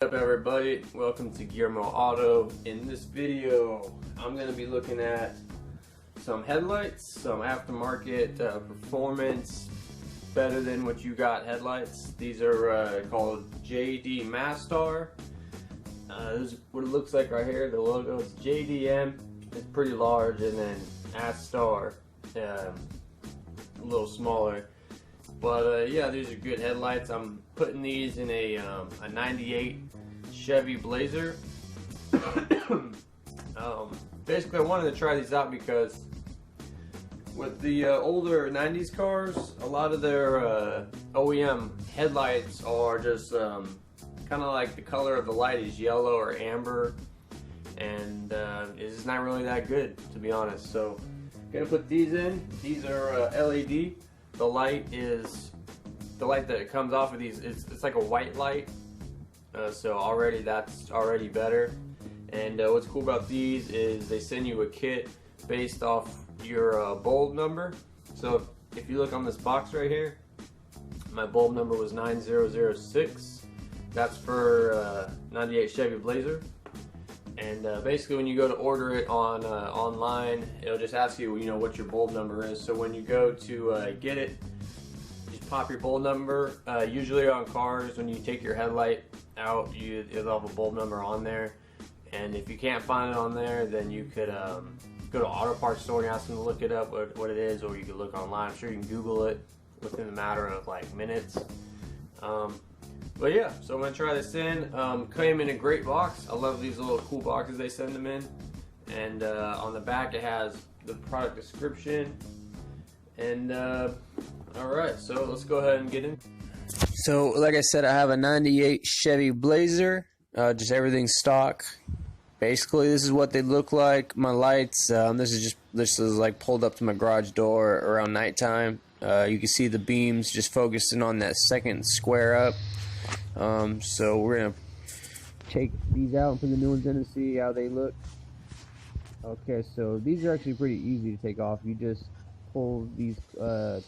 What's up everybody, welcome to Guillermo Auto. In this video I'm going to be looking at some headlights, some aftermarket performance, better than what you got headlights. These are called JDMastar. This is what it looks like right here. The logo is JDM, it's pretty large, and then Astar, a little smaller. But yeah, these are good headlights. I'm putting these in a 98 Chevy Blazer. Basically, I wanted to try these out because with the older 90s cars, a lot of their OEM headlights are just kind of like the color of the light is yellow or amber, and it's not really that good, to be honest. So I'm gonna put these in. These are LED. The light that comes off of these, it's like a white light, so already that's already better. And what's cool about these is they send you a kit based off your bulb number. So if you look on this box right here, my bulb number was 9006. That's for 98 Chevy Blazer. And basically, when you go to order it on online, it'll just ask you, what your bulb number is. So when you go to get it, just pop your bulb number. Usually on cars, when you take your headlight out, it'll have a bulb number on there. And if you can't find it on there, then you could go to auto parts store and ask them to look it up, what it is, or you could look online. I'm sure you can Google it within a matter of like minutes. But yeah, so I'm going to try this in. Came in a great box. I love these little cool boxes they send them in. And on the back it has the product description. And alright, so let's go ahead and get in. So like I said, I have a 98 Chevy Blazer. Just everything stock. Basically this is what they look like. My lights, this is like pulled up to my garage door around nighttime. You can see the beams just focusing on that second square up. So we're gonna take these out and put the new ones in and see how they look. Okay, so these are actually pretty easy to take off. You just pull these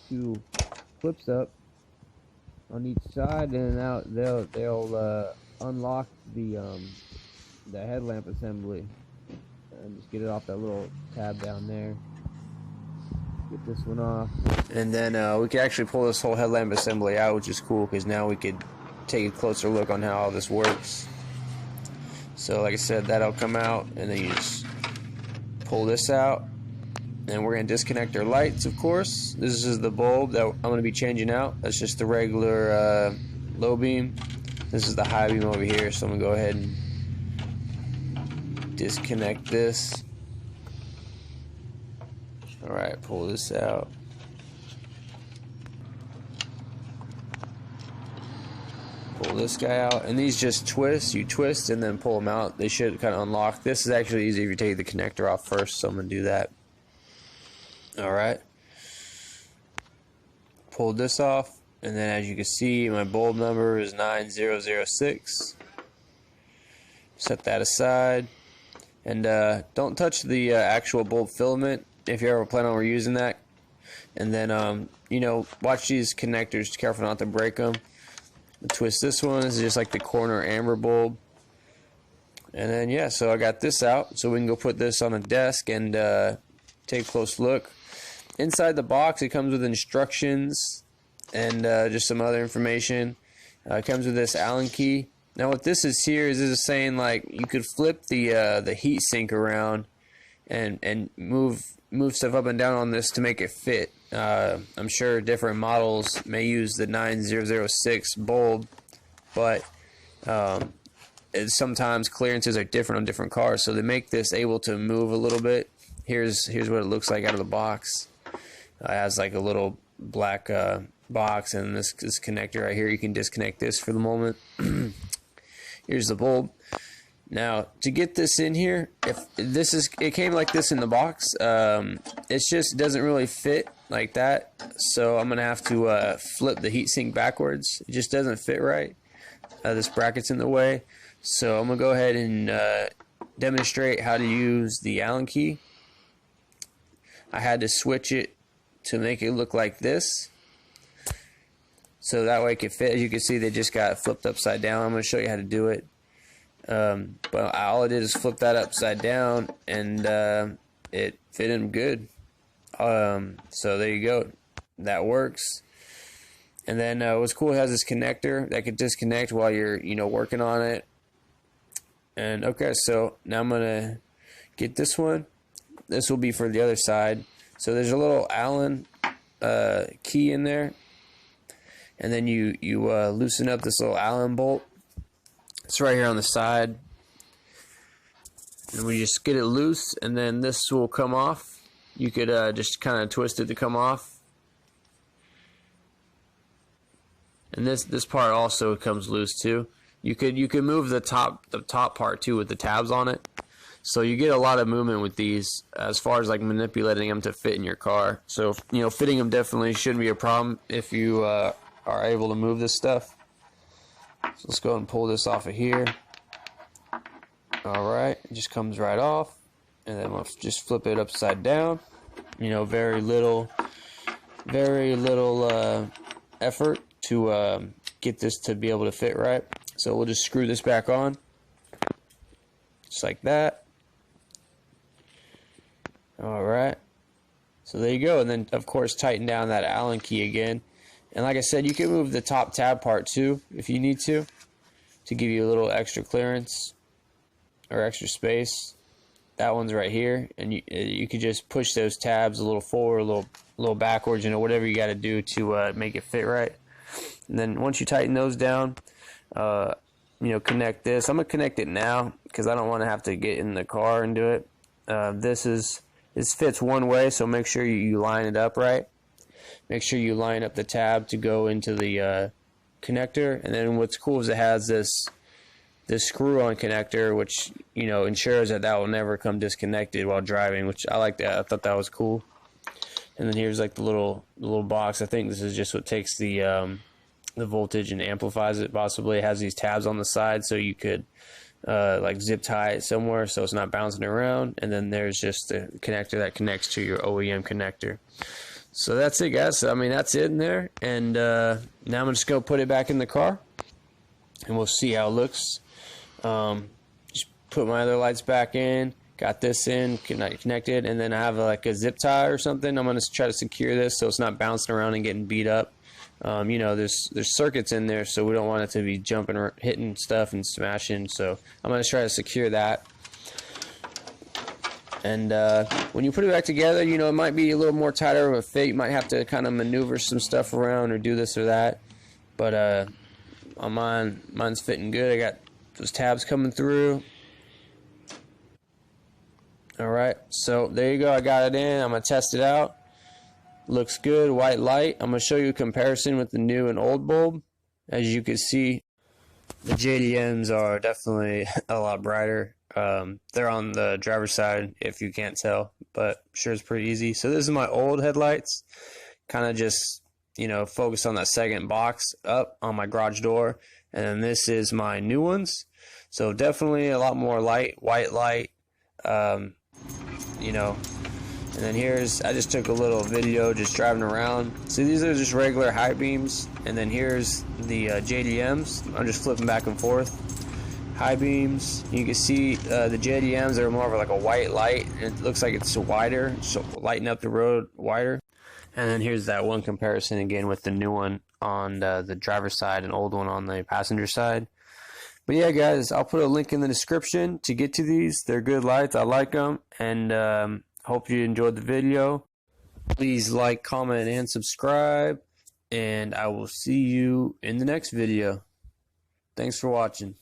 two clips up on each side, and out they'll unlock the headlamp assembly, and just get it off that little tab down there. Get this one off, and then we can actually pull this whole headlamp assembly out, which is cool because now we could take a closer look on how all this works. So like I said, that'll come out, and then you just pull this out, and we're going to disconnect our lights, of course. This is the bulb that I'm going to be changing out. That's just the regular low beam. This is the high beam over here, so I'm going to go ahead and disconnect this. Alright, pull this out. Pull this guy out, and these just twist. You twist and then pull them out. They should kind of unlock. This is actually easy if you take the connector off first, so I'm going to do that. Alright. Pulled this off, and then as you can see, my bulb number is 9006. Set that aside. And don't touch the actual bulb filament if you ever plan on reusing that. And then, watch these connectors. Careful not to break them. Twist this one. This is just like the corner amber bulb. And then yeah, so I got this out, so we can go put this on a desk and take a close look. Inside the box it comes with instructions and just some other information. It comes with this Allen key. Now what this is here is, this is saying like you could flip the heat sink around and move stuff up and down on this to make it fit. I'm sure different models may use the 9006 bulb, but sometimes clearances are different on different cars, so they make this able to move a little bit. Here's what it looks like out of the box. It has like a little black box, and this connector right here. You can disconnect this for the moment. Here's the bulb. Now, to get this in here, it came like this in the box. It just doesn't really fit like that, so I'm gonna have to flip the heatsink backwards. It just doesn't fit right. This bracket's in the way, so I'm gonna go ahead and demonstrate how to use the Allen key. I had to switch it to make it look like this. so that way it can fit. As you can see, they just got flipped upside down. I'm going to show you how to do it. But all I did is flip that upside down, and it fit him good. So there you go. That works. And then what's cool, it has this connector that could disconnect while you're, working on it. And okay, so now I'm gonna get this one. This will be for the other side. So there's a little Allen key in there, and then you loosen up this little Allen bolt. It's right here on the side, and we just get it loose, and then this will come off. You could just kind of twist it to come off. And this part also comes loose too. You could move the top part too with the tabs on it. So you get a lot of movement with these as far as like manipulating them to fit in your car. So fitting them definitely shouldn't be a problem if you are able to move this stuff. So let's go ahead and pull this off of here. Alright, it just comes right off. And then we'll just flip it upside down. Very little effort to get this to be able to fit right. So we'll just screw this back on, just like that. Alright, so there you go. And then of course tighten down that Allen key again. And like I said, you can move the top tab part too if you need to give you a little extra clearance or extra space. That one's right here, and you could just push those tabs a little forward, a little backwards, whatever you got to do to make it fit right. And then once you tighten those down, connect this. I'm gonna connect it now because I don't want to have to get in the car and do it. This fits one way, so make sure you line it up right. Make sure you line up the tab to go into the connector. And then what's cool is it has this screw-on connector, which ensures that will never come disconnected while driving, which I like that. I thought that was cool. And then here's like the little box. I think this is just what takes the voltage and amplifies it. Possibly it has these tabs on the side, so you could like zip tie it somewhere so it's not bouncing around. And then there's just the connector that connects to your OEM connector. So that's it, guys. I mean, that's it in there. And now I'm just gonna put it back in the car, and we'll see how it looks. Just put my other lights back in. Got this in, connected, and then I have like a zip tie or something. I'm gonna try to secure this so it's not bouncing around and getting beat up. There's circuits in there, so we don't want it to be jumping or hitting stuff and smashing. So I'm gonna try to secure that. And when you put it back together, it might be a little more tighter of a fit. You might have to kind of maneuver some stuff around or do this or that. But on mine's fitting good. I got those tabs coming through. Alright, so there you go. I got it in. I'm going to test it out. Looks good. White light. I'm going to show you a comparison with the new and old bulb. As you can see, the JDMs are definitely a lot brighter. They're on the driver's side if you can't tell, but I'm sure it's pretty easy. So this is my old headlights. Kind of just, focus on that second box up on my garage door. And then this is my new ones. So definitely a lot more light, white light. And then I just took a little video just driving around. So these are just regular high beams, and then here's the JDMs. I'm just flipping back and forth. High beams, you can see the JDMs are more of like a white light, and it looks like it's wider, so lighten up the road wider. And then here's that one comparison again with the new one on the driver's side and old one on the passenger side. But yeah, guys, I'll put a link in the description to get to these. They're good lights. I like them. And hope you enjoyed the video. Please like, comment, and subscribe. And I will see you in the next video. Thanks for watching.